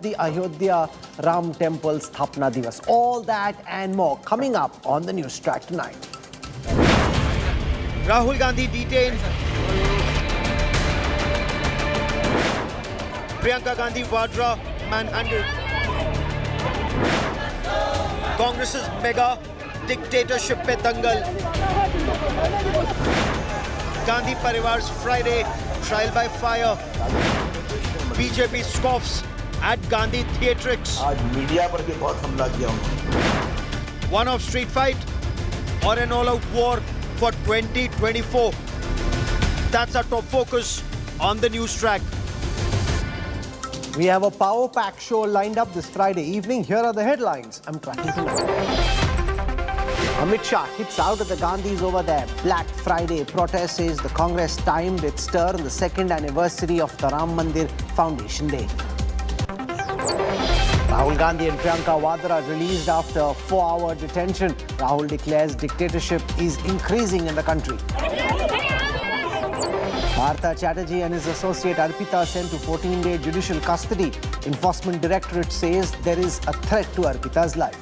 The Ayodhya Ram Temple Sthapna Divas. All that and more coming up on the Newstrack tonight. Rahul Gandhi detained. Priyanka Gandhi Vadra manhandled. Congress's mega dictatorship pe dangal. Gandhi Parivar's Friday trial by fire. BJP scoffs at Gandhi Theatrics. आज media पर भी बहुत हमला किया उन्होंने. One-off street fight or an all-out war for 2024. That's our top focus on the Newstrack. We have a power pack show lined up this Friday evening. Here are the headlines I'm tracking tonight. Amit Shah hits out at the Gandhis over there. Black Friday protest says the Congress timed its stir on the second anniversary of the Ram Mandir Foundation Day. Rahul Gandhi and Priyanka Vadra released after a 4-hour detention. Rahul declares dictatorship is increasing in the country. Partha Chatterjee and his associate Arpita sent to 14-day judicial custody. Enforcement Directorate says there is a threat to Arpita's life.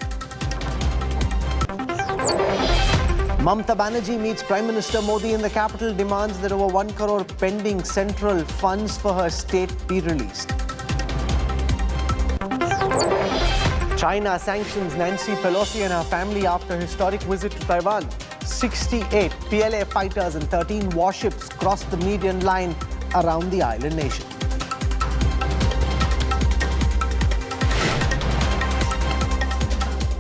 Mamata Banerjee meets Prime Minister Modi in the capital, demands that over 1 crore pending central funds for her state be released. China sanctions Nancy Pelosi and her family after historic visit to Taiwan. 68 PLA fighters and 13 warships crossed the median line around the island nation.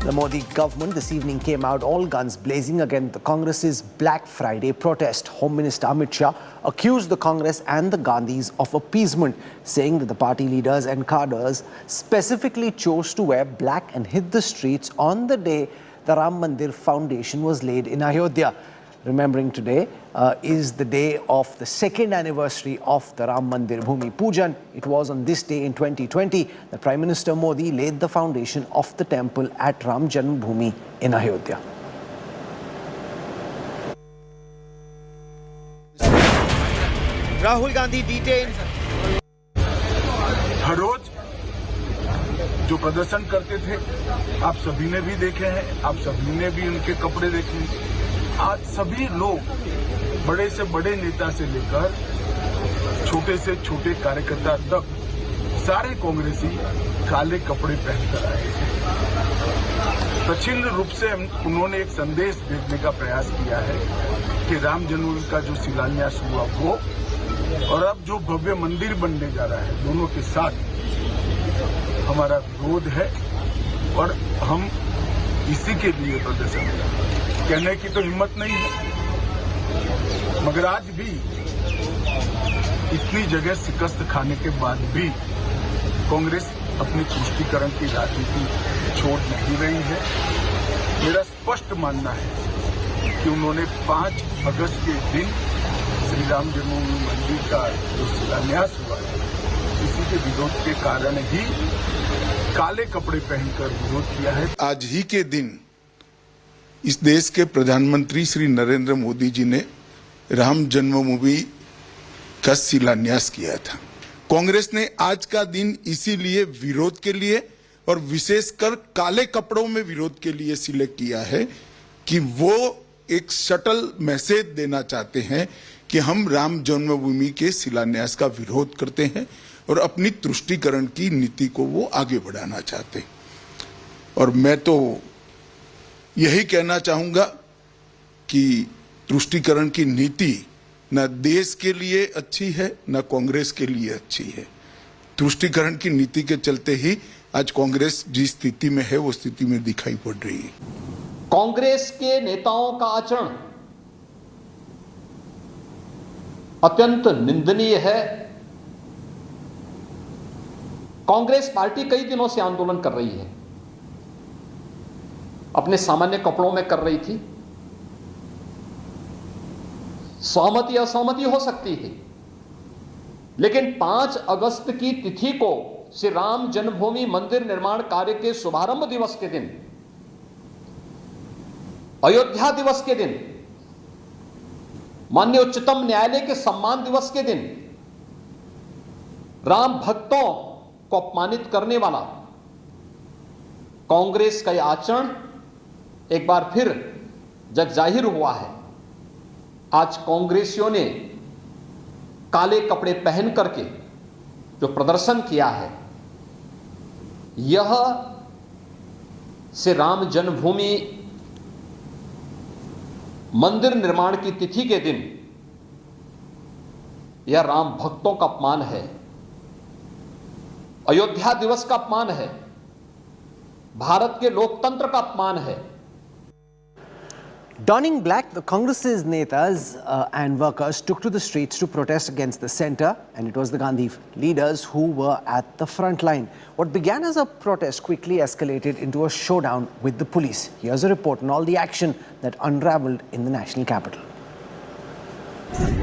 The Modi government this evening came out all guns blazing against the Congress's Black Friday protest. Home Minister Amit Shah accused the Congress and the Gandhis of appeasement, saying that the party leaders and cadres specifically chose to wear black and hit the streets on the day the Ram Mandir Foundation was laid in Ayodhya. Remembering today is the day of the second anniversary of the Ram Mandir Bhumi Pujan. It was on this day in 2020 that Prime Minister Modi laid the foundation of the temple at Ram Janmabhoomi in Ayodhya. Rahul Gandhi detained. हर रोज जो प्रदर्शन करते थे आप सभी ने भी देखे हैं, आप सभी ने भी उनके कपड़े देखे हैं. आज सभी लोग बड़े से बड़े नेता से लेकर छोटे से छोटे कार्यकर्ता तक सारे कांग्रेसी काले कपड़े पहनकर आए हैं. प्रचंड रूप से उन्होंने एक संदेश भेजने का प्रयास किया है कि राम जन्मभूमि का जो शिलान्यास हुआ वो और अब जो भव्य मंदिर बनने जा रहा है, दोनों के साथ हमारा विरोध है और हम इसी के लिए प्रदर्शन कर रहे हैं. कहने की तो हिम्मत नहीं है, मगर आज भी इतनी जगह शिकस्त खाने के बाद भी कांग्रेस अपनी तुष्टीकरण की राजनीति छोड़ नहीं रही है. मेरा स्पष्ट मानना है कि उन्होंने 5 अगस्त के दिन श्री राम जन्मभूमि मंदिर का जो शिलान्यास हुआ है, इसी के विरोध के कारण ही काले कपड़े पहनकर विरोध किया है. आज ही के दिन इस देश के प्रधानमंत्री श्री नरेंद्र मोदी जी ने राम जन्मभूमि का शिलान्यास किया था. कांग्रेस ने आज का दिन इसीलिए विरोध के लिए और विशेषकर काले कपड़ों में विरोध के लिए सिलेक्ट किया है कि वो एक सटल मैसेज देना चाहते हैं कि हम राम जन्मभूमि के शिलान्यास का विरोध करते हैं और अपनी तुष्टीकरण की नीति को वो आगे बढ़ाना चाहते हैं. और मैं तो यही कहना चाहूंगा कि तुष्टीकरण की नीति न देश के लिए अच्छी है न कांग्रेस के लिए अच्छी है. तुष्टीकरण की नीति के चलते ही आज कांग्रेस जिस स्थिति में है वो स्थिति में दिखाई पड़ रही है. कांग्रेस के नेताओं का आचरण अत्यंत निंदनीय है. कांग्रेस पार्टी कई दिनों से आंदोलन कर रही है, अपने सामान्य कपड़ों में कर रही थी. सहमति असहमति हो सकती है, लेकिन 5 अगस्त की तिथि को श्री राम जन्मभूमि मंदिर निर्माण कार्य के शुभारंभ दिवस के दिन, अयोध्या दिवस के दिन, माननीय उच्चतम न्यायालय के सम्मान दिवस के दिन राम भक्तों को अपमानित करने वाला कांग्रेस का यह आचरण एक बार फिर जग जाहिर हुआ है। आज कांग्रेसियों ने काले कपड़े पहन करके जो प्रदर्शन किया है, यह से राम जन्मभूमि मंदिर निर्माण की तिथि के दिन यह राम भक्तों का अपमान है, अयोध्या दिवस का अपमान है, भारत के लोकतंत्र का अपमान है। Donning black, the Congress's netas and workers took to the streets to protest against the centre, and it was the Gandhi leaders who were at the front line. What began as a protest quickly escalated into a showdown with the police. Here's a report on all the action that unravelled in the national capital.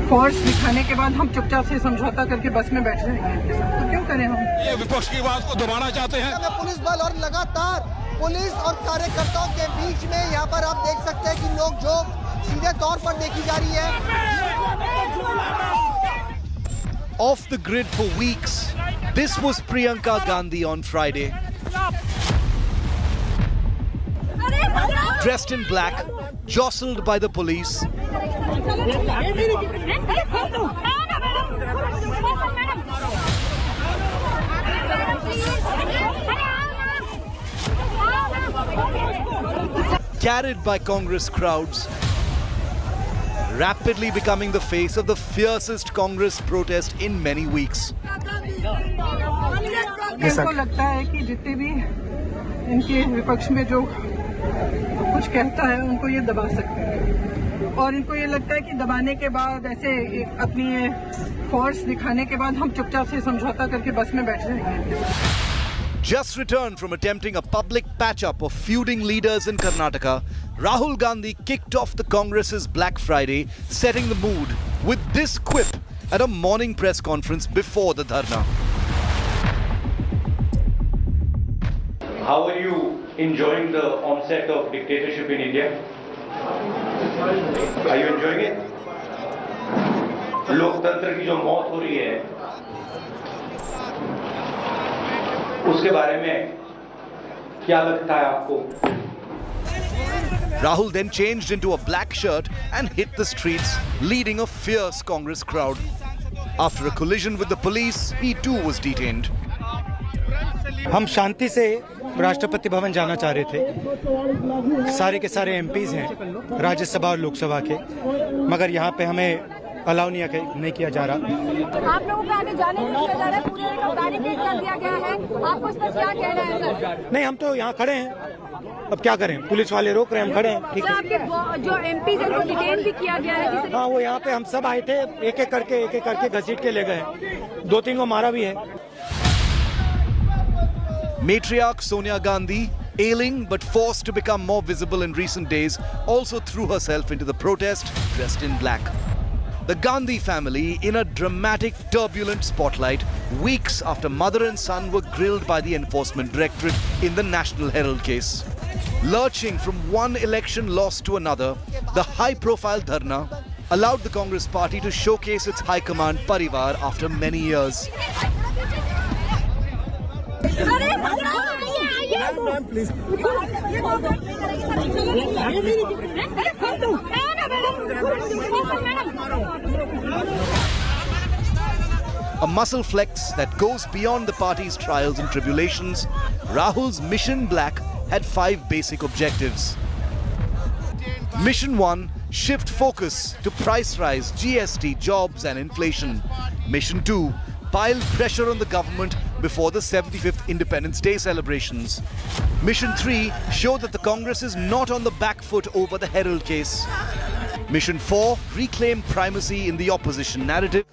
Force दिखाने के बाद हम चुपचाप से समझौता करके बस में बैठ जाएंगे, तो क्यों करें हम? ये विपक्ष की आवाज को दबाना चाहते हैं। पुलिस बल और लगातार पुलिस और कार्यकर्ताओं के बीच में यहाँ पर आप देख सकते हैं कि लोग जो सीधे तौर पर देखी जा रही है। Off the grid for weeks, this was Priyanka Gandhi on Friday. Dressed in black, jostled by the police. Carried by Congress crowds, rapidly becoming the face of the fiercest Congress protest in many weeks. इनको लगता है कि जितने भी इनके विपक्ष में जो कुछ कहता है उनको ये दबा सकते हैं, और इनको ये लगता है कि दबाने के बाद ऐसे अपनी फोर्स दिखाने के बाद हम चुपचाप से समझौता करके बस में बैठ जाएंगे। Just returned from attempting a public patch-up of feuding leaders in Karnataka, Rahul Gandhi kicked off the Congress's Black Friday, setting the mood with this quip at a morning press conference before the dharna. How are you enjoying the onset of dictatorship in India? Are you enjoying it? लोकतंत्र की जो मौत हो रही है, उसके बारे में क्या लगता है आपको? Rahul then changed into a black shirt and hit the streets, leading a fierce Congress crowd. After a collision with the police, he too was detained. हम शांति से राष्ट्रपति भवन जाना चाह रहे थे। सारे के सारे एमपीज हैं राज्यसभा और लोकसभा के, मगर यहाँ पे हमें अलाउ नहीं किया जा रहा। आप लोगों को आगे जाने नहीं दिया जा रहा है, पूरे को बैरिकेड कर दिया गया है, आपको इस पर क्या कहना है सर? नहीं, हम तो यहाँ खड़े हैं, अब क्या करें, पुलिस वाले रोक रहे हैं, हम खड़े हैं। ठीक है, आपके जो एमपी हैं उनको डिटेन भी किया गया है? हाँ, वो यहाँ पे हम सब आए थे, एक एक करके घसीट के ले गए, 2-3 को मारा भी है। Matriarch Sonia Gandhi, ailing but forced to become more visible in recent days, also threw herself into the protest dressed in black. The Gandhi family in a dramatic, turbulent spotlight weeks after mother and son were grilled by the Enforcement Directorate in the National Herald case. Lurching from one election loss to another, the high-profile dharna allowed the Congress party to showcase its high command parivar after many years. A muscle flex that goes beyond the party's trials and tribulations, Rahul's Mission Black had 5 basic objectives. Mission 1, shift focus to price rise, GST, jobs and inflation. Mission 2, pile pressure on the government before the 75th Independence Day celebrations. Mission 3, show that the Congress is not on the back foot over the Herald case. Mission 4, reclaim primacy in the opposition narrative.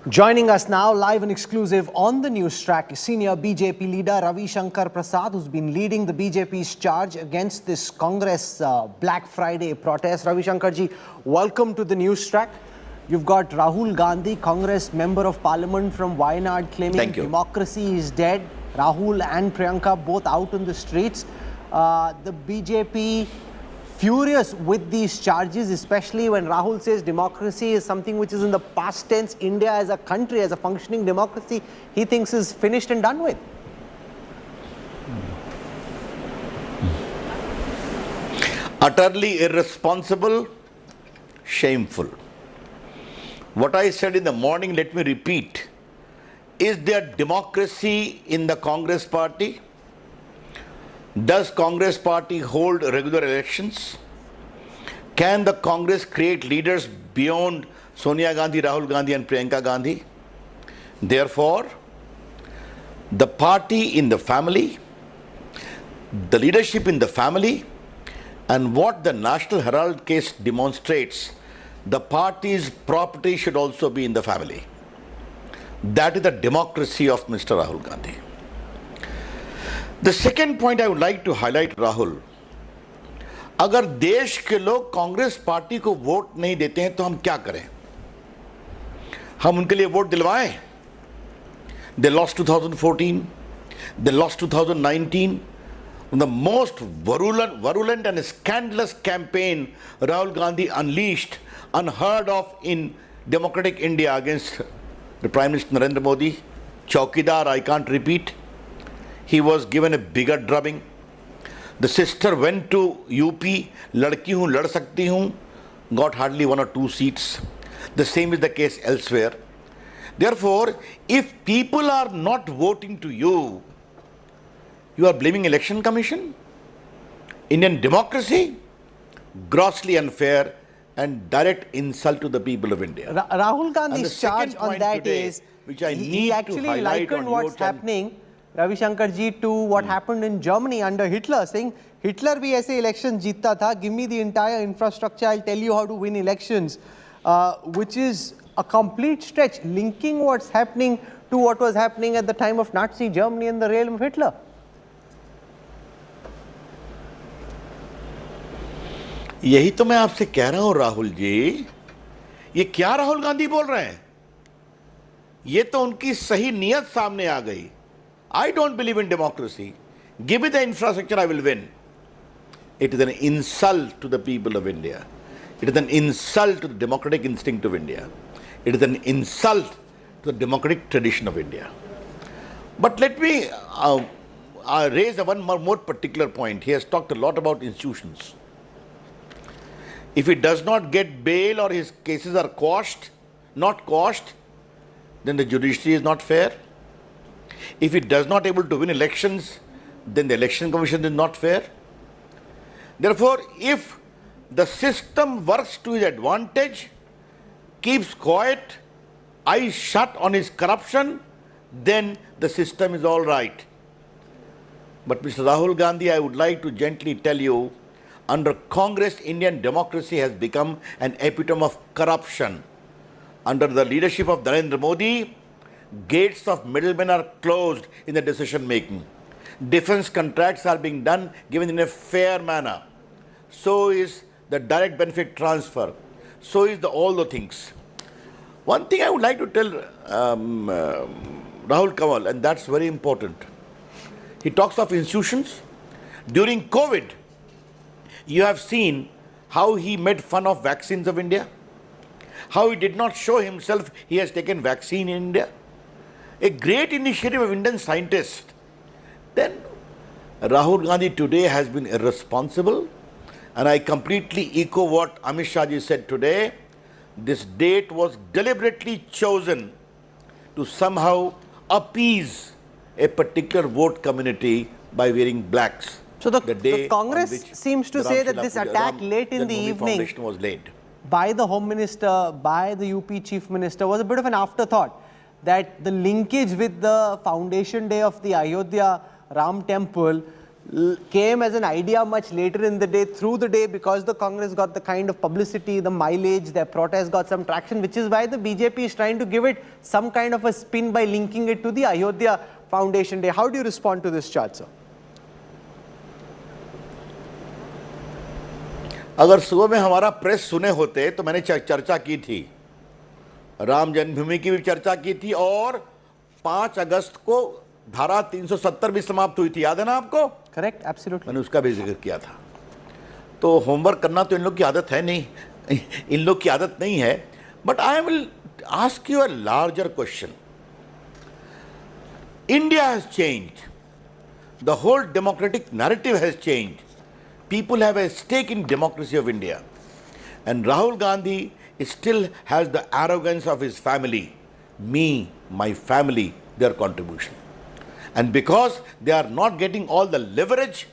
Joining us now, live and exclusive on the Newstrack, senior BJP leader Ravi Shankar Prasad, who's been leading the BJP's charge against this Congress Black Friday protest. Ravi Shankar ji, welcome to the Newstrack. You've got Rahul Gandhi, Congress Member of Parliament from Wayanad, claiming democracy is dead. Rahul and Priyanka both out on the streets. The BJP furious with these charges, especially when Rahul says democracy is something which is in the past tense. India as a country, as a functioning democracy, he thinks is finished and done with. Utterly irresponsible, shameful. What I said in the morning, let me repeat. Is there democracy in the Congress party? Does Congress party hold regular elections? Can the Congress create leaders beyond Sonia Gandhi, Rahul Gandhi and Priyanka Gandhi? Therefore, the party in the family, the leadership in the family, and what the National Herald case demonstrates, the party's property should also be in the family. That is the democracy of Mr. Rahul Gandhi. The second point I would like to highlight, Rahul, अगर देश के लोग Congress party को vote नहीं देते हैं तो हम क्या करें? हम उनके लिए vote दिलवाएं? They lost 2014, they lost 2019. The most virulent and scandalous campaign Rahul Gandhi unleashed, unheard of in democratic India against the Prime Minister Narendra Modi. Chaukidar, I can't repeat. He was given a bigger drubbing. The sister went to UP, ladki hu, lad sakti hu, got hardly 1 or 2 seats. The same is the case elsewhere. Therefore, if people are not voting to you, you are blaming Election Commission? Indian democracy? Grossly unfair and direct insult to the people of India. Rahul Gandhi's charge on that today, is, which I he need actually to highlight likened on what's happening, Ravi Shankar ji, to what happened in Germany under Hitler, saying Hitler bhi aise elections jeetta tha, give me the entire infrastructure, I'll tell you how to win elections, which is a complete stretch, linking what's happening to what was happening at the time of Nazi Germany in the realm of Hitler. यही तो मैं आपसे कह रहा हूं राहुल जी, ये क्या राहुल गांधी बोल रहे हैं? ये तो उनकी सही नियत सामने आ गई. I don't believe in democracy. Give me the infrastructure, I will win. It is an insult to the people of India. It is an insult to the democratic instinct of India. It is an insult to the democratic tradition of India. But let me raise one more particular point. He has talked a lot about institutions. If he does not get bail or his cases are not quashed, then the judiciary is not fair. If he does not able to win elections, then the election commission is not fair. Therefore, if the system works to his advantage, keeps quiet, eyes shut on his corruption, then the system is all right. But Mr. Rahul Gandhi, I would like to gently tell you, under Congress, Indian democracy has become an epitome of corruption. Under the leadership of Narendra Modi, gates of middlemen are closed in the decision making. Defense contracts are being given in a fair manner. So is the direct benefit transfer. So is all the things. One thing I would like to tell Rahul Kanwal, and that's very important. He talks of institutions. During COVID, you have seen how he made fun of vaccines of India, how he did not show himself he has taken vaccine in India. A great initiative of Indian scientists. Then Rahul Gandhi today has been irresponsible, and I completely echo what Amit Shah ji said today. This date was deliberately chosen to somehow appease a particular vote community by wearing blacks. So the Congress seems to say that this attack late in the evening was laid by the Home Minister, by the UP Chief Minister, was a bit of an afterthought. That the linkage with the foundation day of the Ayodhya Ram Temple came as an idea much later in the day, through the day, because the Congress got the kind of publicity, the mileage, their protest got some traction, which is why the BJP is trying to give it some kind of a spin by linking it to the Ayodhya Foundation Day. How do you respond to this charge, sir? अगर सुबह में हमारा press सुने होते तो मैंने चर्चा की थी, राम जन्मभूमि की भी चर्चा की थी, और 5 अगस्त को धारा 370 भी समाप्त हुई थी, याद है ना आपको? Correct, absolutely. मैंने उसका भी जिक्र किया था. तो होमवर्क करना तो इन लोग की आदत है नहीं, इन लोग की आदत नहीं है. But I will ask you a larger question. India has changed. The whole democratic narrative has changed. People have a stake in democracy of India. And Rahul Gandhi still has the arrogance of his family. Me, my family, their contribution. And because they are not getting all the leverage,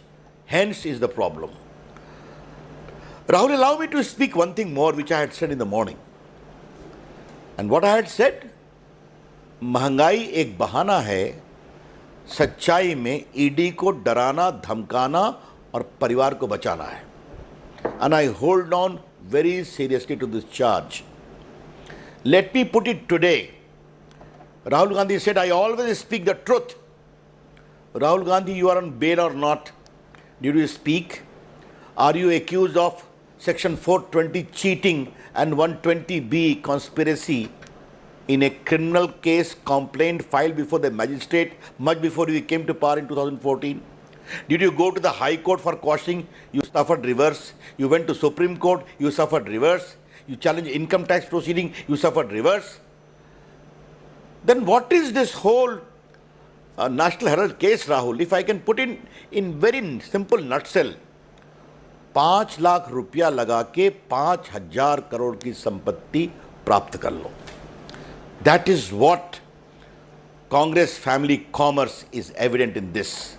hence is the problem. Rahul, allow me to speak one thing more which I had said in the morning. And what I had said, महंगाई एक बहाना है सच्चाई में ED को डराना, धमकाना और परिवार को बचाना है. And I hold on very seriously to this charge. Let me put it today. Rahul Gandhi said, I always speak the truth. Rahul Gandhi, you are on bail or not? Did you speak? Are you accused of Section 420 cheating and 120B conspiracy in a criminal case complaint filed before the magistrate much before you came to power in 2014? Did you go to the High Court for quashing? You suffered reverse. You went to Supreme Court. You suffered reverse. You challenged income tax proceeding. You suffered reverse. Then what is this whole National Herald case, Rahul? If I can put in very simple nutshell, 5 lakh रुपया लगा के 5,000 करोड़ की संपत्ति प्राप्त कर लो. That is what Congress family commerce is evident in this.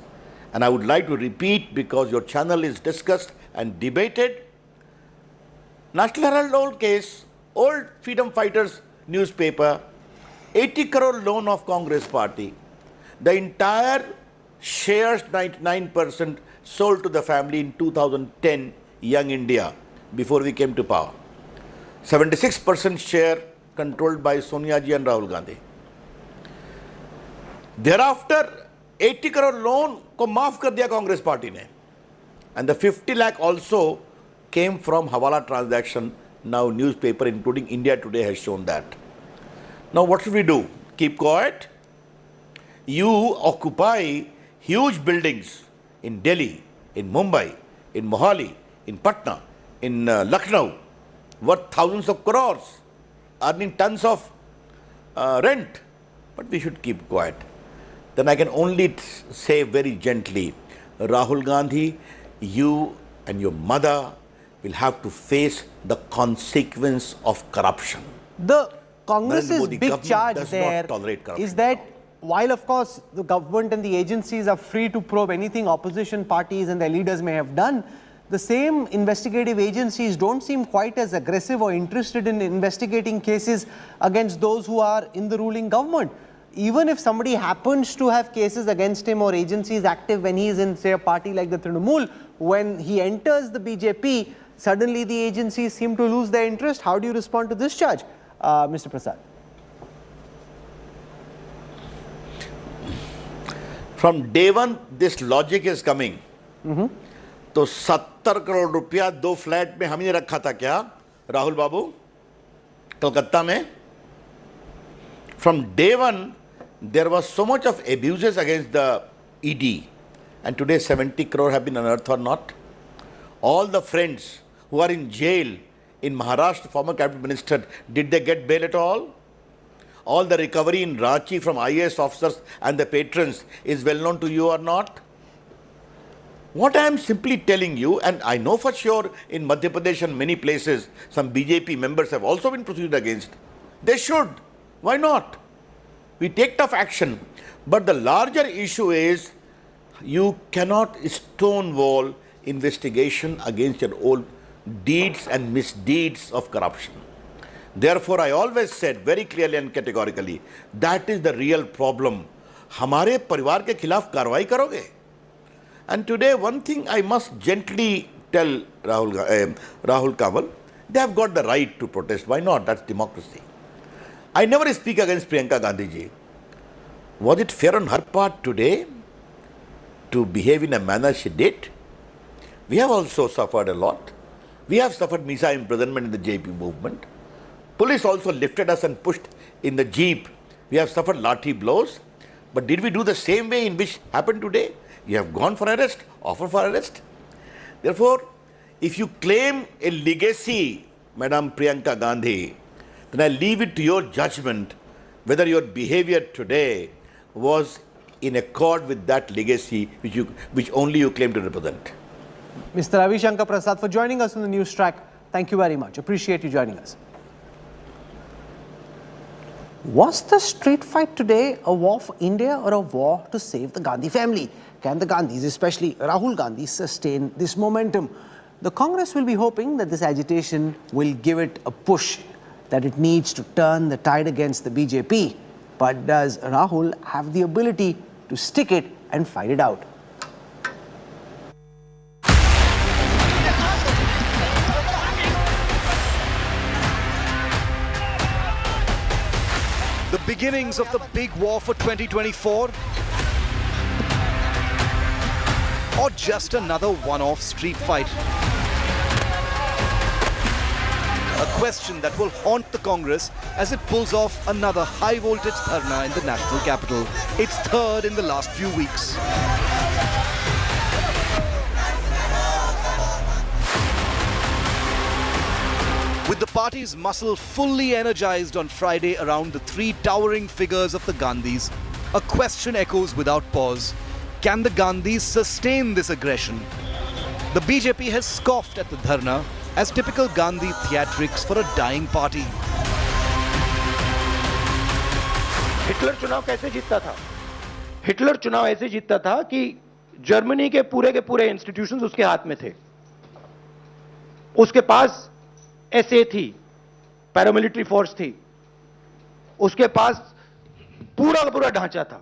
And I would like to repeat, because your channel is discussed and debated, National Herald old case, old freedom fighters newspaper, 80 crore loan of Congress party. The entire shares, 99%, sold to the family in 2010, Young India, before we came to power. 76% share controlled by Sonia ji and Rahul Gandhi. Thereafter, 80 crore loan को माफ कर दिया Congress party ने. And the 50 lakh also came from Hawala transaction. Now newspaper including India Today has shown that. Now what should we do? Keep quiet? You occupy huge buildings in Delhi, in Mumbai, in Mohali, in Patna, in Lucknow, worth thousands of crores, earning tons of rent. But we should keep quiet. Then I can only say very gently, Rahul Gandhi, you and your mother will have to face the consequence of corruption. The Congress's Modi big charge does there not tolerate corruption. is that while of course the government and the agencies are free to probe anything opposition parties and their leaders may have done, the same investigative agencies don't seem quite as aggressive or interested in investigating cases against those who are in the ruling government. Even if somebody happens to have cases against him or agencies active when he is in, say, a party like the Trinamool, when he enters the BJP, suddenly the agencies seem to lose their interest. How do you respond to this charge, Mr. Prasad? From day one, this logic is coming. तो 70 करोड़ रुपया 2 flat में हमने रखा था क्या, राहुल बाबू, कलकत्ता में? From day one, there was so much of abuses against the ED, and today 70 crore have been unearthed or not. All the friends who are in jail in Maharashtra, former cabinet minister, did they get bail at all? All the recovery in Ranchi from IAS officers and the patrons is well known to you or not? What I am simply telling you, and I know for sure in Madhya Pradesh and many places, some BJP members have also been proceeded against. They should. Why not? We take tough action. But the larger issue is, you cannot stonewall investigation against your old deeds and misdeeds of corruption. Therefore, I always said very clearly and categorically, that is the real problem. हमारे परिवार के खिलाफ कार्रवाई करोगे? And today, one thing I must gently tell Rahul Kanwal, they have got the right to protest. Why not? That's democracy. I never speak against Priyanka Gandhi ji. Was it fair on her part today to behave in a manner she did? We have also suffered a lot. We have suffered Misa imprisonment in the JP movement. Police also lifted us and pushed in the jeep. We have suffered lathi blows. But did we do the same way in which happened today? You have gone for arrest, offer for arrest. Therefore, If you claim a legacy, Madam Priyanka Gandhi, then I leave it to your judgment whether your behavior today was in accord with that legacy which only you claim to represent. Mr. Ravi Shankar Prasad, for joining us on the Newstrack. Thank you very much. Appreciate you joining us. Was the street fight today a war for India or a war to save the Gandhi family? Can the Gandhis, especially Rahul Gandhi, sustain this momentum? The Congress will be hoping that this agitation will give it a push that it needs to turn the tide against the BJP. But does Rahul have the ability to stick it and fight it out? The beginnings of the big war for 2024? Or just another one-off street fight? A question that will haunt the Congress as it pulls off another high-voltage dharna in the national capital, its third in the last few weeks. With the party's muscle fully energized on Friday around the three towering figures of the Gandhis, a question echoes without pause. Can the Gandhis sustain this aggression? The BJP has scoffed at the dharna as typical Gandhi theatrics for a dying party. Hitler चुनाव कैसे जीतता था? Hitler चुनाव ऐसे जीतता था कि Germany के पूरे इंस्टीट्यूशंस उसके हाथ में थे. उसके पास एसए थी, पैरामिलिट्री फोर्स थी, उसके पास पूरा का पूरा ढांचा था.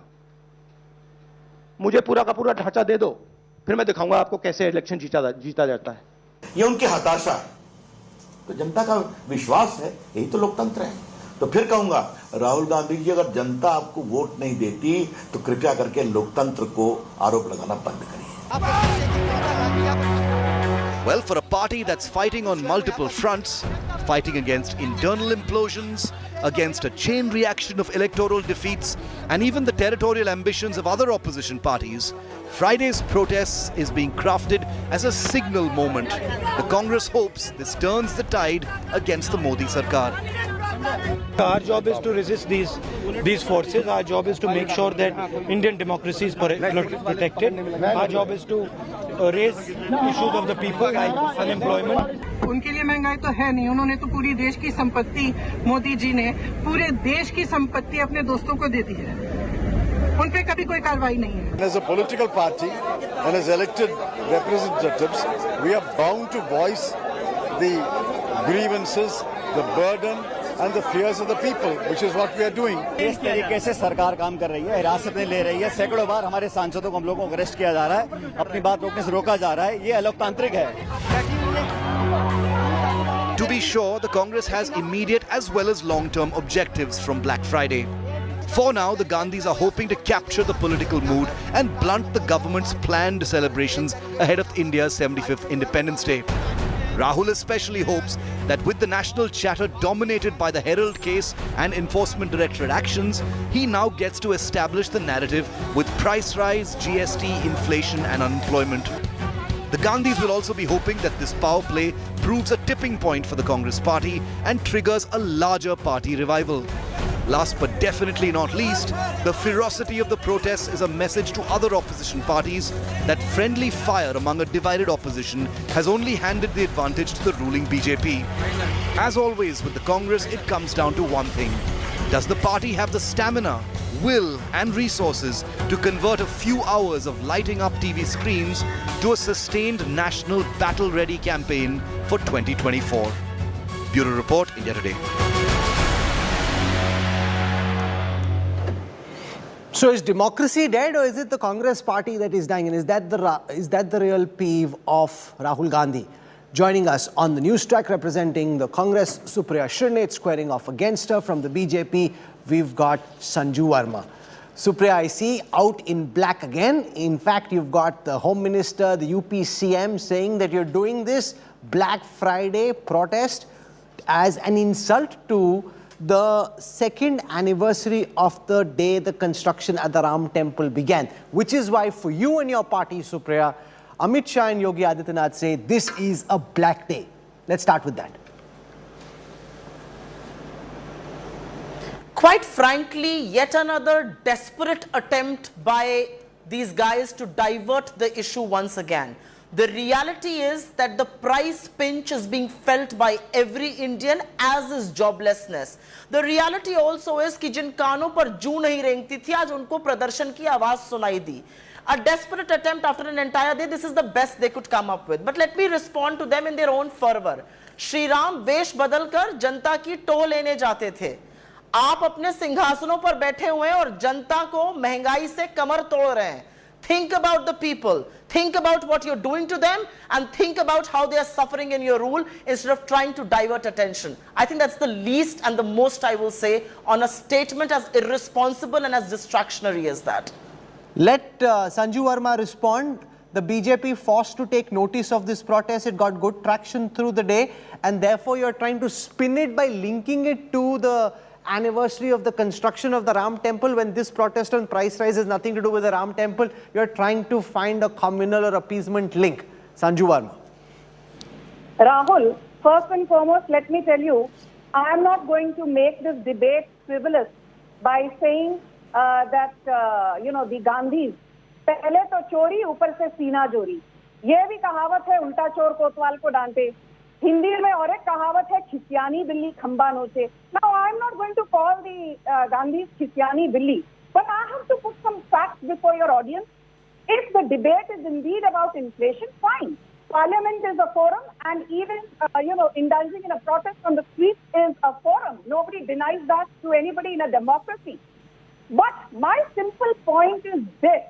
मुझे पूरा का पूरा ढांचा दे दो, फिर मैं दिखाऊंगा आपको कैसे इलेक्शन जीता जाता है. ये उनकी हताशा है. तो जनता का विश्वास है, यही तो लोकतंत्र है. तो फिर कहूंगा, राहुल गांधी जी, अगर जनता आपको वोट नहीं देती तो कृपया करके लोकतंत्र को आरोप लगाना बंद करिए. Well, for a party that's fighting on multiple fronts, fighting against internal implosions, against a chain reaction of electoral defeats, and even the territorial ambitions of other opposition parties, Friday's protests is being crafted as a signal moment. The Congress hopes this turns the tide against the Modi Sarkar. Our job is to resist these forces. Our job is to make sure that Indian democracy is protected. Our job is to raise issues of the people like unemployment. उनके लिए महंगाई तो है नहीं. उन्होंने तो पूरी देश की संपत्ति, मोदी जी ने पूरे देश की संपत्ति अपने दोस्तों को दे दी है. उन पे कभी कोई कार्रवाई नहीं है. As a political party and as elected representatives, we are bound to voice the grievances, the burden and the fears of the people, which is what we are doing. इस तरीके से सरकार काम कर रही है, हिरासत में ले रही है. सैकड़ों बार हमारे सांसदों को, हम लोगों को अरेस्ट किया जा रहा है, अपनी बात रोकने से रोका जा रहा है. ये अलोकतांत्रिक है. To be sure, the Congress has immediate as well as long-term objectives from Black Friday. For now, the Gandhis are hoping to capture the political mood and blunt the government's planned celebrations ahead of India's 75th Independence Day. Rahul especially hopes that with the national chatter dominated by the Herald case and Enforcement Directorate actions, he now gets to establish the narrative with price rise, GST, inflation and unemployment. The Gandhis will also be hoping that this power play proves a tipping point for the Congress party and triggers a larger party revival. Last but definitely not least, the ferocity of the protests is a message to other opposition parties that friendly fire among a divided opposition has only handed the advantage to the ruling BJP. As always with the Congress, it comes down to one thing. Does the party have the stamina, will and resources to convert a few hours of lighting up TV screens to a sustained national battle-ready campaign for 2024? Bureau Report, India Today. So is democracy dead, or is it the Congress party that is dying? And is that the real peeve of Rahul Gandhi? Joining us on the Newstrack, representing the Congress, Supriya Shrinate, squaring off against her from the BJP, we've got Sanju Verma. Supriya, I see out in black again. In fact, you've got the Home Minister, the UP CM saying that you're doing this Black Friday protest as an insult to the second anniversary of the day the construction at the Ram Temple began, which is why for you and your party, Supriya, Amit Shah and Yogi Adityanath say this is a black day. Let's start with that. Quite frankly, yet another desperate attempt by these guys to divert the issue once again. The reality is that the price pinch is being felt by every Indian, as is joblessness. The reality also is कि जिन कानों पर जू नहीं रेंगती थी, आज उनको प्रदर्शन की आवाज सुनाई दी. A desperate attempt after an entire day, this is the best they could come up with. But let me respond to them in their own fervor. Shri Ram वेश बदलकर जनता की टो लेने जाते थे. आप अपने सिंहासनों पर बैठे हुए हैं और जनता को महंगाई से कमर तोड़ रहे हैं. Think about the people. Think about what you're doing to them and think about how they are suffering in your rule instead of trying to divert attention. I think that's the least and the most I will say on a statement as irresponsible and as distractionary as that. Let Sanju Verma respond. The BJP forced to take notice of this protest. It got good traction through the day and therefore you're trying to spin it by linking it to the anniversary of the construction of the Ram temple, when this protest on price rise has nothing to do with the Ram temple. You're trying to find a communal or appeasement link. Sanju Verma. Rahul, first and foremost, let me tell you, I am not going to make this debate frivolous by saying that, the Gandhis, पहले तो चोरी ऊपर से सीना जोरी. ये भी कहावत है, उल्टा चोर कोतवाल को डांटे. हिंदी में और एक कहावत है, खिसियानी बिल्ली खंबा नोचे. Now I am not going to call the Gandhis खिसियानी बिल्ली, but I have to put some facts before your audience. If the debate is indeed about inflation, fine. Parliament is a forum, and even indulging in a protest on the street is a forum. Nobody denies that to anybody in a democracy. But my simple point is this: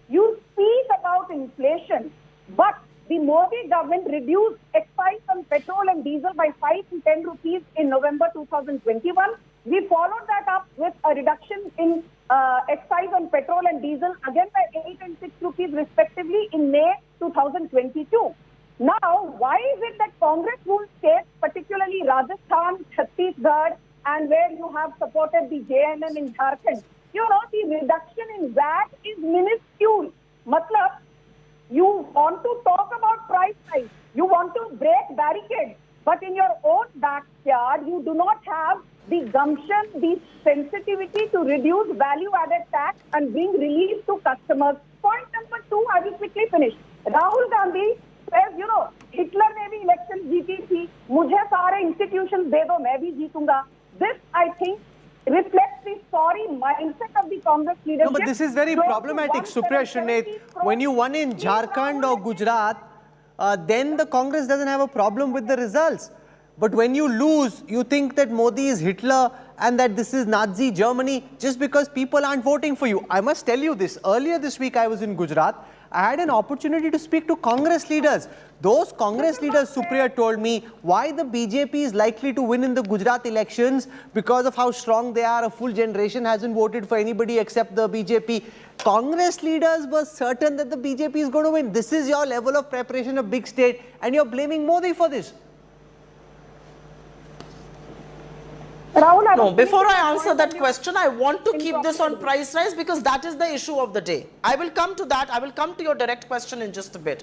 you speak about inflation, but the Modi government reduced excise on petrol and diesel by 5 to 10 rupees in November 2021. We followed that up with a reduction in excise on petrol and diesel again by 8 and 6 rupees respectively in May 2022. Now, why is it that Congress-ruled states, particularly Rajasthan, Chhattisgarh, and where you have supported the JNN in Jharkhand, the reduction in VAT is minuscule. Matlab, you want to talk about price rise, you want to break barricades, but in your own backyard, you do not have the gumption, the sensitivity to reduce value-added tax and bring relief to customers. Point number 2, I will quickly finish. Rahul Gandhi says, Hitler ne bhi election jeeti thi, mujhe sare institutions de do, main bhi jeetunga. This, I think, reflects the sorry mindset of the Congress leadership. No, but this is very problematic, Supriya Shrinate. When you won in Jharkhand or Gujarat, then the Congress doesn't have a problem with the results. But when you lose, you think that Modi is Hitler and that this is Nazi Germany just because people aren't voting for you. I must tell you this. Earlier this week, I was in Gujarat. I had an opportunity to speak to Congress leaders. Those Congress leaders, Supriya told me, why the BJP is likely to win in the Gujarat elections because of how strong they are. A full generation hasn't voted for anybody except the BJP. Congress leaders were certain that the BJP is going to win. This is your level of preparation of big state and you're blaming Modi for this. No, before I answer that question, I want to keep this on price rise because that is the issue of the day. I will come to that. I will come to your direct question in just a bit.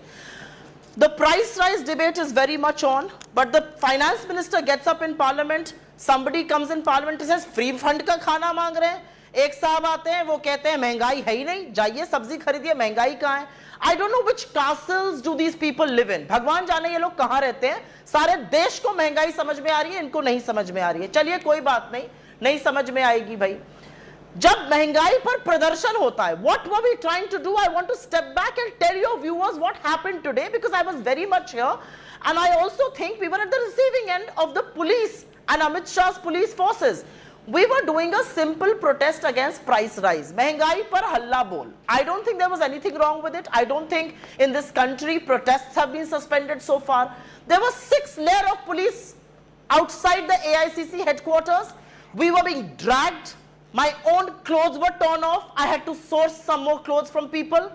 The price rise debate is very much on, but the finance minister gets up in parliament, somebody comes in parliament and says, free fund ka khana मांग रहे हैं. एक साहब आते हैं, वो कहते हैं महंगाई है ही नहीं, जाइए सब्जी खरीदिए, महंगाई कहाँ है. I don't know which castles do these people live in. भगवान जाने ये लोग कहाँ रहते हैं. सारे देश को महंगाई समझ में आ रही है, इनको नहीं समझ में आ रही है. चलिए कोई बात नहीं, नहीं समझ में आएगी भाई. जब महंगाई पर प्रदर्शन होता है, what were we trying to do? I want to step back and tell your viewers what happened today because I was very much here and I also think we were at the receiving end of the police and Amit Shah's police forces. We were doing a simple protest against price rise. Mehengai par halla bol. I don't think there was anything wrong with it. I don't think in this country protests have been suspended so far. There were 6 layers of police outside the AICC headquarters. We were being dragged. My own clothes were torn off. I had to source some more clothes from people.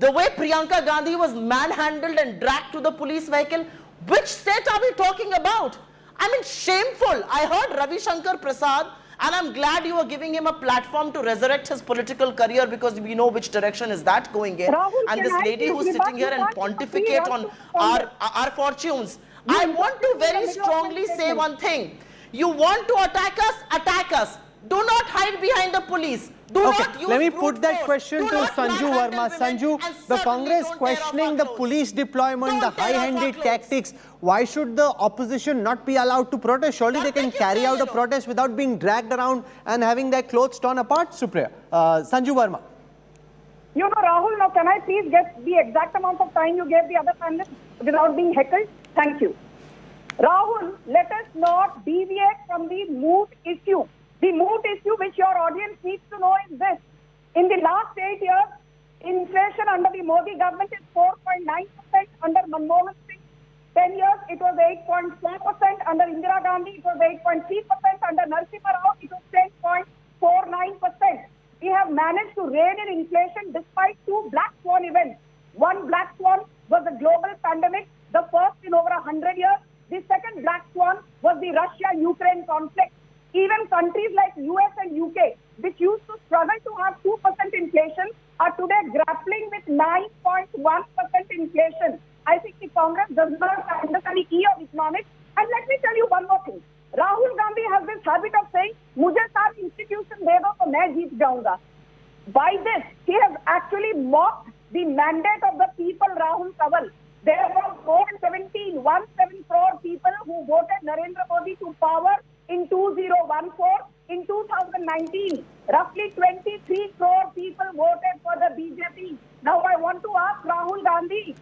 The way Priyanka Gandhi was manhandled and dragged to the police vehicle. Which state are we talking about? I mean, shameful. I heard Ravi Shankar Prasad And I'm glad you are giving him a platform to resurrect his political career, because we know which direction is that going in. Rahul, and this lady who's sitting here and pontificate on our fortunes. I want to very strongly say one thing. You want to attack us? Attack us. Do not hide behind the police. Do not use let me put that question to Sanju Verma. Sanju, the Congress questioning the police deployment, the high-handed tactics. Why should the opposition not be allowed to protest? Surely they can carry out a protest without being dragged around and having their clothes torn apart, Supriya. Sanju Verma. You know, Rahul, now can I please get the exact amount of time you gave the other panelists without being heckled? Thank you. Rahul, let us not deviate from the moot issue. The moot issue which your audience needs to know is this. In the last 8 years, inflation under the Modi government is 4.9%, under Manmohan Singh. 10 years, it was 8.4%, under Indira Gandhi, it was 8.3%, under Narasimha Rao, it was 10.49%. We have managed to rein in inflation despite two black swan events. One black swan was the global pandemic, the first in over 100 years. The second black swan was the Russia-Ukraine conflict. Even countries like US and UK, which used to struggle to have 2% inflation, are today grappling with 9.1% inflation. I think the Congress does not understand the key of economics. And let me tell you one more thing. Rahul Gandhi has this habit of saying, "Mujhe सारी institution दे दो तो मैं जीत जाऊंगा." By this, he has actually mocked the mandate of the people, Rahul Kanwal. There were 117 crore people who voted Narendra Modi to power in 2014. In 2019, roughly 23 crore people voted for the BJP. Now I want to ask Rahul Gandhi,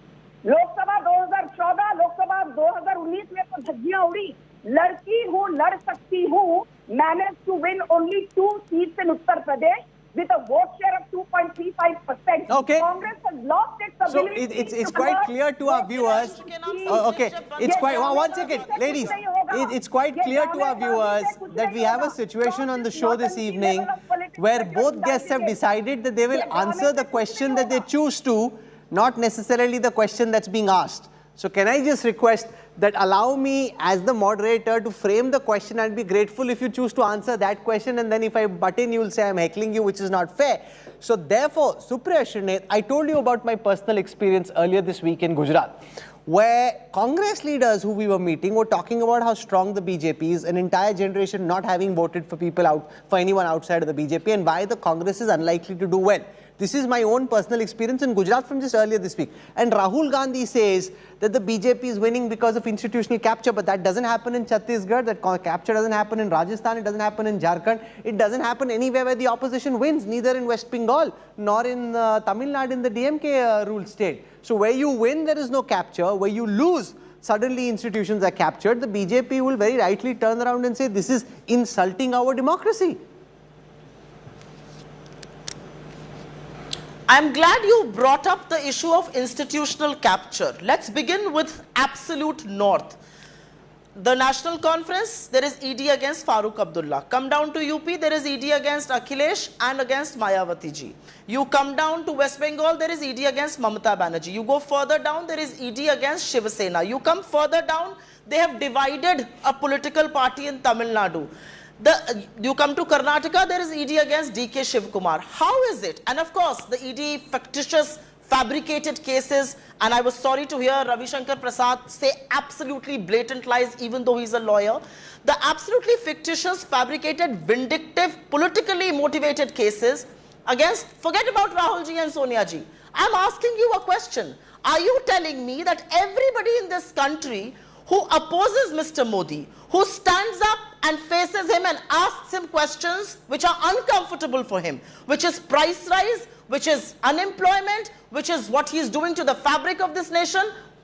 Lok Sabha 2014, Lok Sabha 2019 में तो धज्जियां उड़ी. लड़की हूँ, लड़ सकती हूँ, managed to win only 2 seats in Uttar Pradesh with a vote share of 2.35%. Okay. Congress has lost its ability. So it's quite clear to our viewers. Okay, it's quite, one second, ladies. It's quite clear to our viewers that we have a situation on the show this evening where both guests have decided that they will answer the question that they choose to, not necessarily the question that's being asked. So can I just request that allow me as the moderator to frame the question? I'd be grateful if you choose to answer that question, and then if I butt in, you'll say I'm heckling you, which is not fair. So therefore, Supriya Shrinate, I told you about my personal experience earlier this week in Gujarat, where Congress leaders who we were meeting were talking about how strong the BJP is, an entire generation not having voted for anyone outside of the BJP, and why the Congress is unlikely to do well. This is my own personal experience in Gujarat from just earlier this week. And Rahul Gandhi says that the BJP is winning because of institutional capture, but that doesn't happen in Chhattisgarh, that capture doesn't happen in Rajasthan, it doesn't happen in Jharkhand, it doesn't happen anywhere where the opposition wins, neither in West Bengal, nor in Tamil Nadu in the DMK ruled state. So where you win, there is no capture. Where you lose, suddenly institutions are captured. The BJP will very rightly turn around and say, this is insulting our democracy. I'm glad you brought up the issue of institutional capture. Let's begin with absolute north. The National Conference, there is ED against Farooq Abdullah. Come down to UP, there is ED against Akhilesh and against Mayawati ji. You come down to West Bengal, there is ED against Mamata Banerjee. You go further down, there is ED against Shiv Sena. You come further down, they have divided a political party in Tamil Nadu. You come to Karnataka, there is ED against DK Shiv Kumar. How is it? And of course, the ED fictitious, fabricated cases, and I was sorry to hear Ravi Shankar Prasad say absolutely blatant lies, even though he's a lawyer. The absolutely fictitious, fabricated, vindictive, politically motivated cases against, forget about Rahul ji and Sonia ji. I'm asking you a question. Are you telling me that everybody in this country who opposes Mr. Modi, who stands up and faces him and asks him questions which are uncomfortable for him, which is price rise, which is unemployment, which is what he is doing to the fabric of this nation,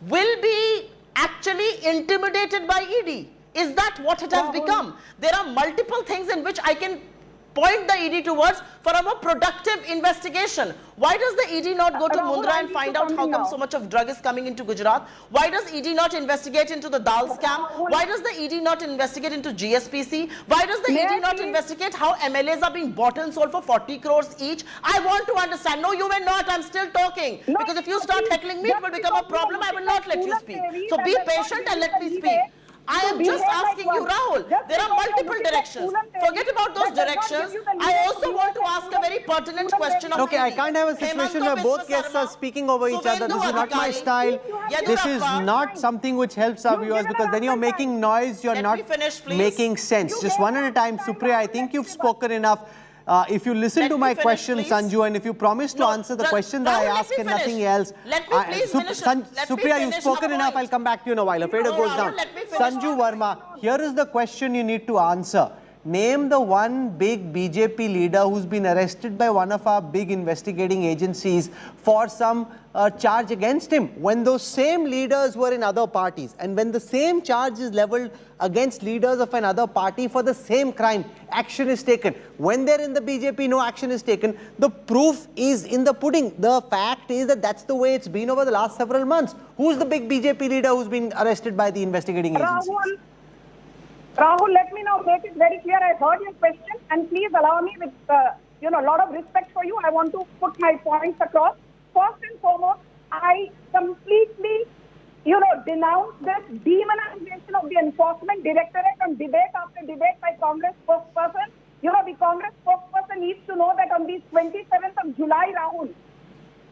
will be actually intimidated by ED? Is that what it has become? There are multiple things in which I can point the ED towards for a more productive investigation. Why does the ED not go to Mundra and find out how come so much of drug is coming into Gujarat? Why does ED not investigate into the Dal scam? Why does the ED not investigate into GSPC? Why does the ED not investigate how MLAs are being bought and sold for 40 crores each? I want to understand. No, you will not. I'm still talking. Because if you start heckling me, it will become a problem. I will not let you speak. So be patient and let me speak. I am just asking you, Rahul. There are multiple directions. Forget about those directions. I also want to ask a very pertinent question of Okay, I can't have a situation where both guests are speaking over each other. This is not my style. This is not something which helps our viewers, because then you're making noise, you're not making sense. Just one at a time. Supriya, I think you've spoken enough. If you listen to my question, Sanju, and if you promise to answer the question that I ask and nothing else. Let me please finish. Supriya, you've spoken enough. I'll come back to you in a while. A fader goes down. Sanju Verma, here is the question you need to answer. Name the one big BJP leader who's been arrested by one of our big investigating agencies for some charge against him, when those same leaders were in other parties, and when the same charge is leveled against leaders of another party for the same crime, action is taken. When they're in the BJP, no action is taken. The proof is in the pudding. The fact is that that's the way it's been over the last several months. Who's the big BJP leader who's been arrested by the investigating agencies? Rahul, let me now make it very clear. I heard your question, and please allow me, with a lot of respect for you, I want to put my points across. First and foremost, I completely, denounce this demonization of the Enforcement Directorate and debate after debate by Congress spokesperson. The Congress spokesperson needs to know that on the 27th of July, Rahul,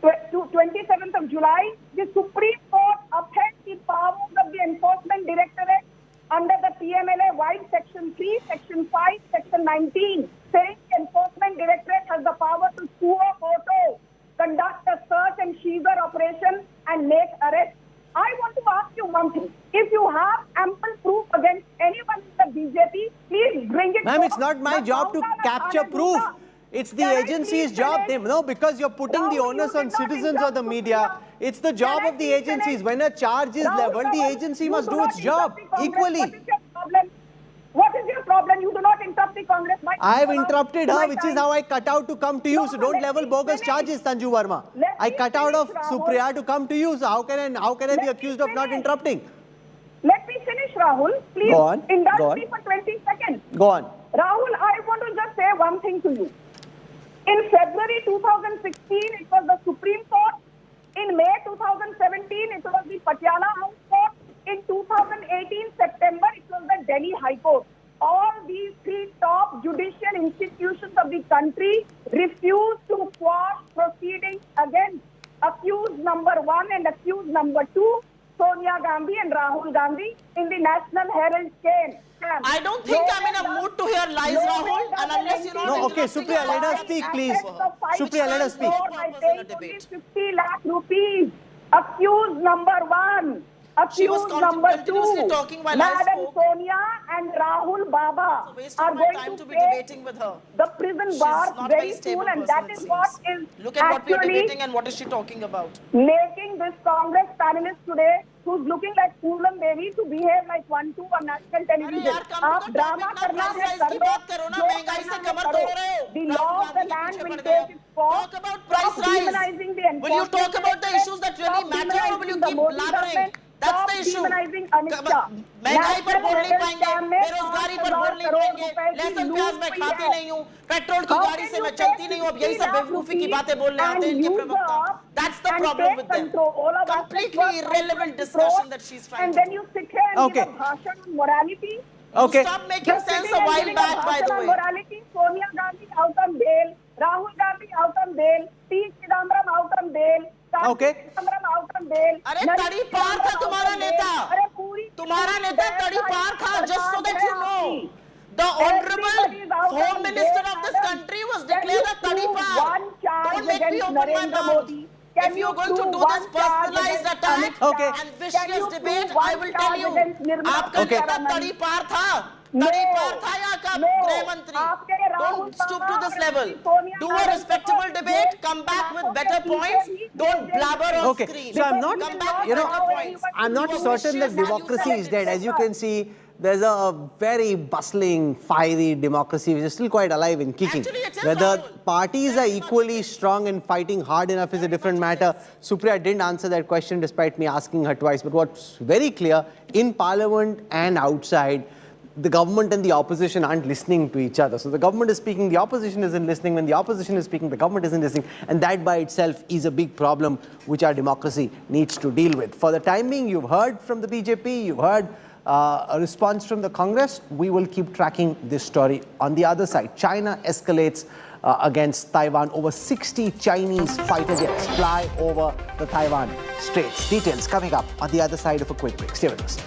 27th of July, the Supreme Court upheld the powers of the Enforcement Directorate under the PMLA wide Section 3, Section 5, Section 19, saying the Enforcement Directorate has the power to sue a photo, conduct a search and seizure operation, and make arrests. I want to ask you one thing. If you have ample proof against anyone in the BJP, please bring it. Ma'am, it's not my job to capture proof. It's the agency's job. No, because you're putting the onus on citizens or the media. It's the job of the agencies. When a charge is leveled, the agency must do its job equally. What is your problem? You do not interrupt the Congress. I have interrupted her, which is how I cut out to come to you. So don't level bogus charges, Sanju Verma. I cut out of Supriya to come to you. So how can I be accused of not interrupting? Let me finish, Rahul. Please indulge me for 20 seconds. Go on. Rahul, I want to just say one thing to you. In February 2016, it was the Supreme Court. In May 2017, it was the Patiala House Court. In 2018, September, it was the Delhi High Court. All these three top judicial institutions of the country refused to quash proceedings against accused number 1 and accused number 2, Sonia Gandhi and Rahul Gandhi, in the National Herald chain. I don't think I'm in a mood to hear lies, Rahul, and unless you know. No, okay, Supriya, let us speak, please. Supriya, let us speak. By paying only 50 lakh rupees. Accused number 1. Accused number 2, Madam Sonia and Rahul Baba are going to be debating with her. The prison bars very soon, and that is what is look at what we are debating and what is she talking about. Making this Congress panelist today, who's looking like Poolam Devi, to behave like one to on national television. आप drama करना है कर दो, महंगाई से कमर तोड़ रहे हो. The law of the land will take its course. Talk about price rise. Will you talk about the issues that really matter, or will you keep blabbering? That's the issue. महंगाई पर बोल नहीं पाएंगे, बेरोजगारी पर बोल नहीं पाएंगे, लहसुन प्याज मैं खाती नहीं हूँ, पेट्रोल की गाड़ी से मैं चलती नहीं हूँ, अब यही सब बेवकूफी की बातें बोलने आते हैं इनके प्रवक्ता. That's the problem with them. Completely irrelevant discussion that she's trying to do. And then you sit here and give a bhashan on morality. Okay. Stop making sense a while back, by the way. Morality, Sonia Gandhi out on bail, Rahul Gandhi out on bail, P. Chidambaram out on bail. Okay. अरे तड़ी पार था तुम्हारा नेता तड़ी पार था. Just so that you know, the honorable Home Minister of this country was declared a tadi par. Don't make me open my mouth. If you're going to do this personalized attack and vicious debate, I will tell you, आपका नेता तड़ी पार था. तड़ी पार था यहाँ का गृह मंत्री. Don't stoop to this level. Do a respectable debate. Come back with better points. Don't blabber on screen. So I'm not, I'm not certain that democracy is dead. As you can see, there's a very bustling, fiery democracy which is still quite alive and kicking. Whether parties are equally strong and fighting hard enough is a different matter. Supriya didn't answer that question despite me asking her twice. But what's very clear, in Parliament and outside, the government and the opposition aren't listening to each other. So the government is speaking, the opposition isn't listening. When the opposition is speaking, the government isn't listening. And that by itself is a big problem which our democracy needs to deal with. For the time being, you've heard from the BJP, you've heard a response from the Congress. We will keep tracking this story. On the other side, China escalates against Taiwan. Over 60 Chinese fighter jets fly over the Taiwan Straits. Details coming up on the other side of a quick break. Stay with us.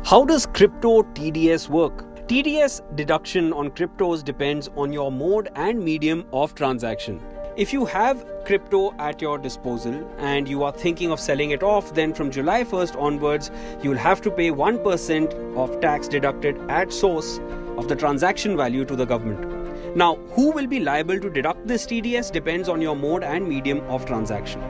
How does crypto TDS work? TDS deduction on cryptos depends on your mode and medium of transaction. If you have crypto at your disposal and you are thinking of selling it off, then from July 1st onwards, you will have to pay 1% of tax deducted at source of the transaction value to the government. Now, who will be liable to deduct this TDS depends on your mode and medium of transaction.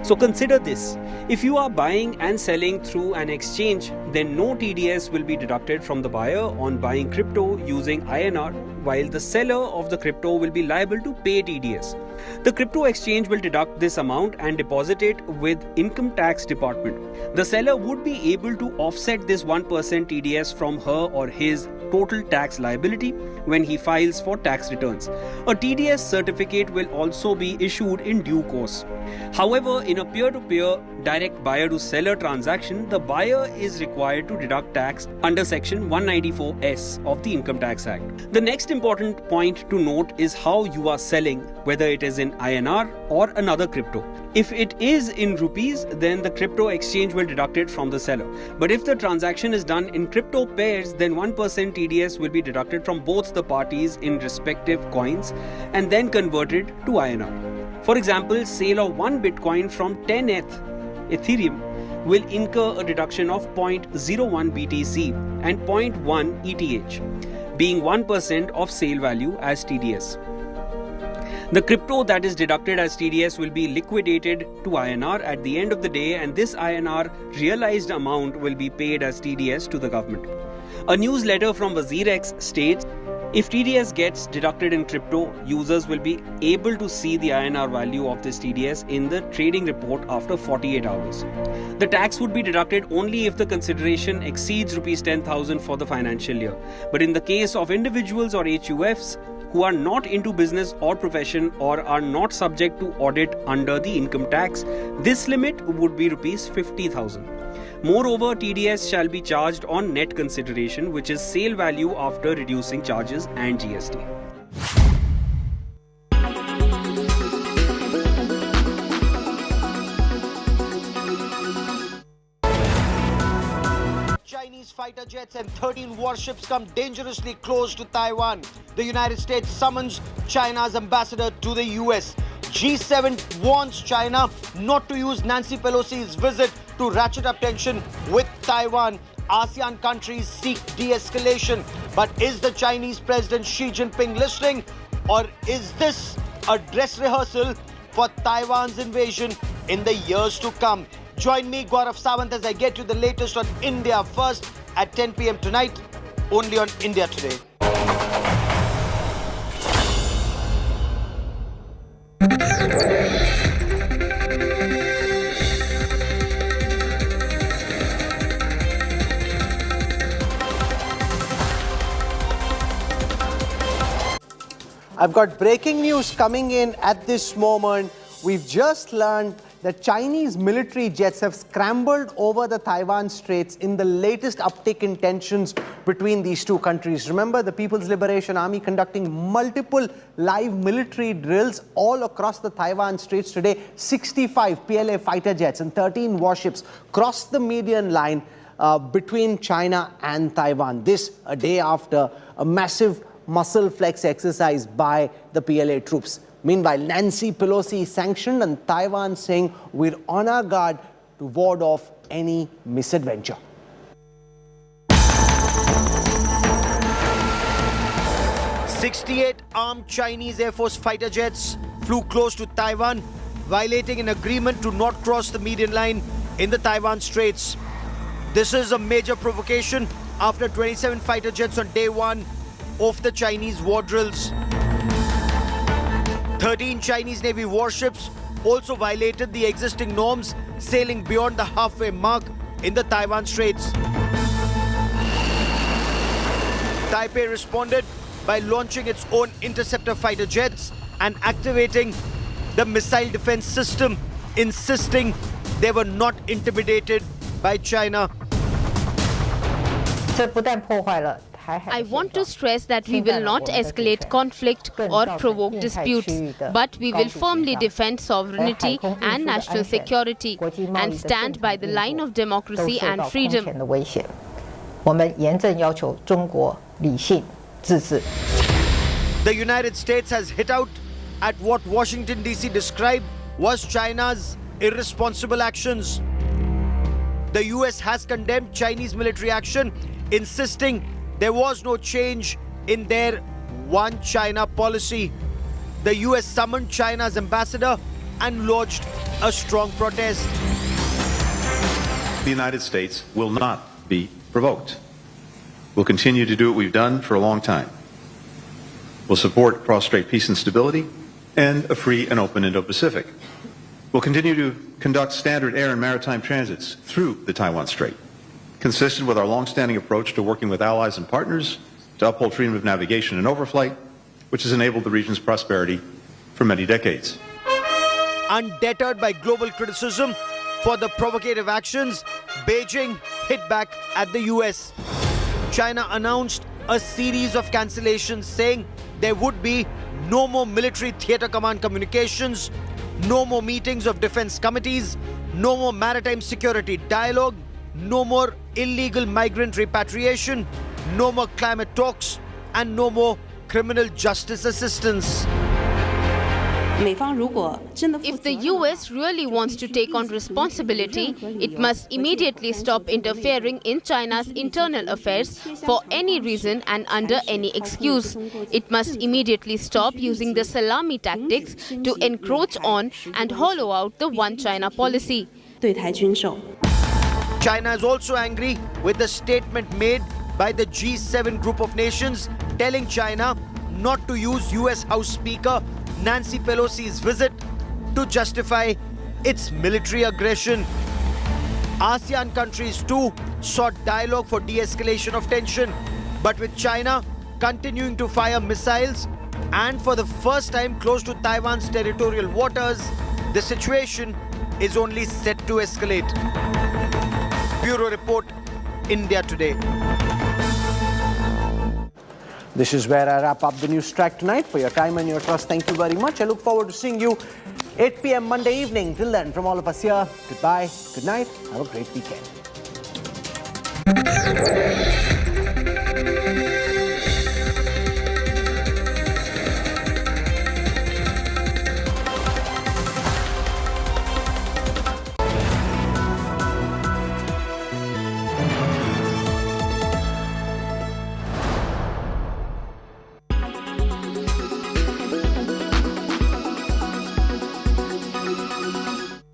So consider this, if you are buying and selling through an exchange, then no TDS will be deducted from the buyer on buying crypto using INR, while the seller of the crypto will be liable to pay TDS. The crypto exchange will deduct this amount and deposit it with income tax department. The seller would be able to offset this 1% TDS from her or his total tax liability when he files for tax returns. A TDS certificate will also be issued in due course. However, in a peer-to-peer direct buyer-to-seller transaction, the buyer is required to deduct tax under Section 194S of the Income Tax Act. The next important point to note is how you are selling, whether it is in INR or another crypto. If it is in rupees, then the crypto exchange will deduct it from the seller. But if the transaction is done in crypto pairs, then 1% TDS will be deducted from both the parties in respective coins and then converted to INR. For example, sale of 1 Bitcoin from 10 Ethereum will incur a deduction of 0.01 BTC and 0.1 ETH, being 1% of sale value as TDS. The crypto that is deducted as TDS will be liquidated to INR at the end of the day, and this INR realized amount will be paid as TDS to the government. A newsletter from WazirX states, if TDS gets deducted in crypto, users will be able to see the INR value of this TDS in the trading report after 48 hours. The tax would be deducted only if the consideration exceeds Rs 10,000 for the financial year. But in the case of individuals or HUFs who are not into business or profession or are not subject to audit under the income tax, this limit would be Rs 50,000. Moreover, TDS shall be charged on net consideration, which is sale value after reducing charges and GST. Chinese fighter jets and 13 warships come dangerously close to Taiwan. The United States summons China's ambassador to the US. G7 warns China not to use Nancy Pelosi's visit to ratchet up tension with Taiwan. ASEAN countries seek de-escalation. But is the Chinese President Xi Jinping listening, or is this a dress rehearsal for Taiwan's invasion in the years to come? Join me, Gaurav Sawant, as I get you the latest on India First at 10 p.m. tonight, only on India Today. I've got breaking news coming in at this moment. We've just learned that Chinese military jets have scrambled over the Taiwan Straits in the latest uptick in tensions between these two countries. Remember, the People's Liberation Army conducting multiple live military drills all across the Taiwan Straits today. 65 PLA fighter jets and 13 warships crossed the median line between China and Taiwan. This a day after a massive muscle flex exercise by the PLA troops. Meanwhile, Nancy Pelosi sanctioned and Taiwan saying we're on our guard to ward off any misadventure. "68 armed Chinese Air Force fighter jets flew close to Taiwan violating an agreement to not cross the median line in the Taiwan Straits. This is a major provocation after 27 fighter jets on day one of the Chinese war drills. 13 Chinese Navy warships also violated the existing norms, sailing beyond the halfway mark in the Taiwan Straits. Taipei responded by launching its own interceptor fighter jets and activating the missile defense system, insisting they were not intimidated by China. I want to stress that we will not escalate conflict or provoke disputes, but we will firmly defend sovereignty and national security and stand by the line of democracy and freedom. The United States has hit out at what Washington DC described was China's irresponsible actions. The US has condemned Chinese military action, insisting there was no change in their One China policy. The US summoned China's ambassador and lodged a strong protest. The United States will not be provoked. We'll continue to do what we've done for a long time. We'll support cross-strait peace and stability and a free and open Indo-Pacific. We'll continue to conduct standard air and maritime transits through the Taiwan Strait, consistent with our long-standing approach to working with allies and partners to uphold freedom of navigation and overflight, which has enabled the region's prosperity for many decades. Undeterred by global criticism for the provocative actions, Beijing hit back at the US. China announced a series of cancellations, saying there would be no more military theater command communications, no more meetings of defense committees, no more maritime security dialogue, no more illegal migrant repatriation, no more climate talks, and no more criminal justice assistance. If the US really wants to take on responsibility, it must immediately stop interfering in China's internal affairs for any reason and under any excuse. It must immediately stop using the salami tactics to encroach on and hollow out the One China policy. China is also angry with the statement made by the G7 group of nations telling China not to use US House Speaker Nancy Pelosi's visit to justify its military aggression. ASEAN countries too sought dialogue for de-escalation of tension, but with China continuing to fire missiles and for the first time close to Taiwan's territorial waters, the situation is only set to escalate. Bureau Report, India Today. This is where I wrap up the Newstrack tonight. For your time and your trust, thank you very much. I look forward to seeing you 8 p.m. Monday evening. Till then, from all of us here, goodbye, good night, have a great weekend.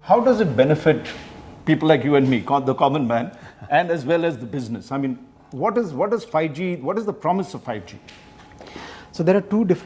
How does it benefit people like you and me, the common man, and as well as the business? I mean, what is 5G? What is the promise of 5G? So there are two different